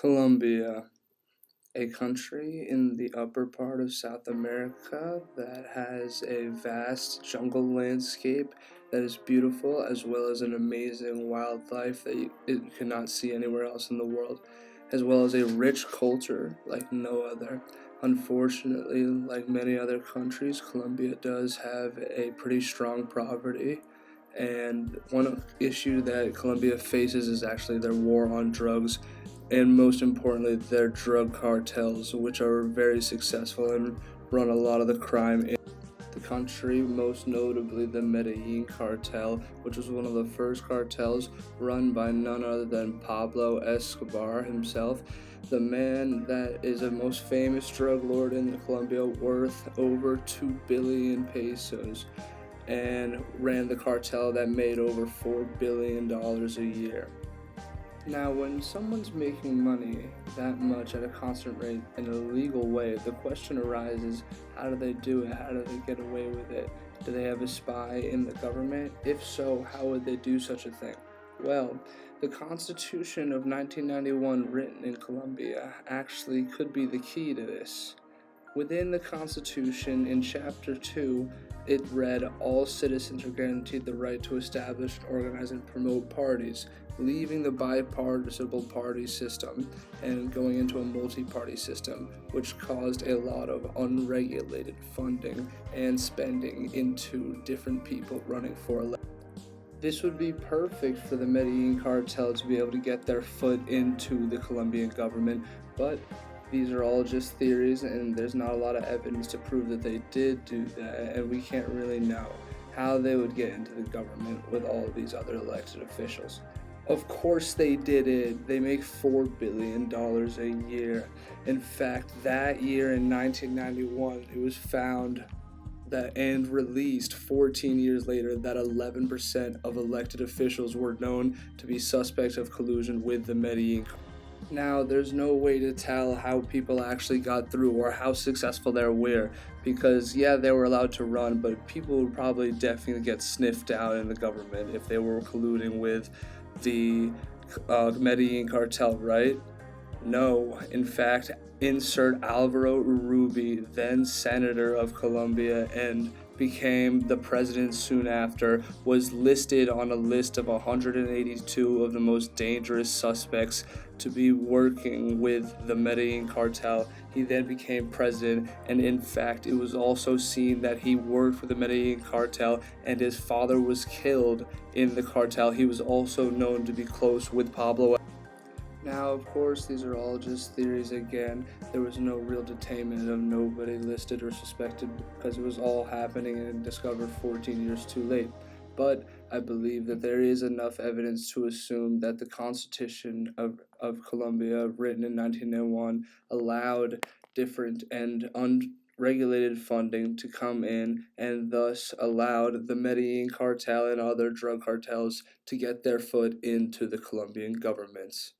Colombia, a country in the upper part of South America that has a vast jungle landscape that is beautiful, as well as an amazing wildlife that you cannot see anywhere else in the world, as well as a rich culture like no other. Unfortunately, like many other countries, Colombia does have a pretty strong poverty. And one issue that Colombia faces is actually their war on drugs, and most importantly, their drug cartels, which are very successful and run a lot of the crime in the country, most notably the Medellin cartel, which was one of the first cartels run by none other than Pablo Escobar himself, the man that is the most famous drug lord in Colombia, worth over 2 billion pesos, and ran the cartel that made over $4 billion a year. Now, when someone's making money that much at a constant rate in a legal way, the question arises, how do they do it? How do they get away with it? Do they have a spy in the government? If so, how would they do such a thing? Well, the Constitution of 1991, written in Colombia, actually could be the key to this. Within the Constitution, in Chapter 2, it read, all citizens are guaranteed the right to establish, organize, and promote parties, leaving the bipartisan party system and going into a multi-party system, which caused a lot of unregulated funding and spending into different people running for election. This would be perfect for the Medellin cartel to be able to get their foot into the Colombian government, but these are all just theories, and there's not a lot of evidence to prove that they did do that, and we can't really know how they would get into the government with all of these other elected officials. Of course they did it. They make $4 billion a year. In fact, that year in 1991, it was found that and released 14 years later that 11% of elected officials were known to be suspects of collusion with the Medellin. Now, there's no way to tell how people actually got through or how successful they were, because yeah, they were allowed to run, but people would probably definitely get sniffed out in the government if they were colluding with the Medellin cartel, right? No, in fact, insert Alvaro Uribe, then senator of Colombia and became the president soon after, was listed on a list of 182 of the most dangerous suspects to be working with the Medellin cartel. He then became president, and in fact, it was also seen that he worked for the Medellin cartel and his father was killed in the cartel. He was also known to be close with Pablo. Now, of course, these are all just theories again. There was no real detainment of nobody listed or suspected because it was all happening and discovered 14 years too late. But I believe that there is enough evidence to assume that the Constitution of Colombia, written in 1901, allowed different and unregulated funding to come in, and thus allowed the Medellin cartel and other drug cartels to get their foot into the Colombian governments.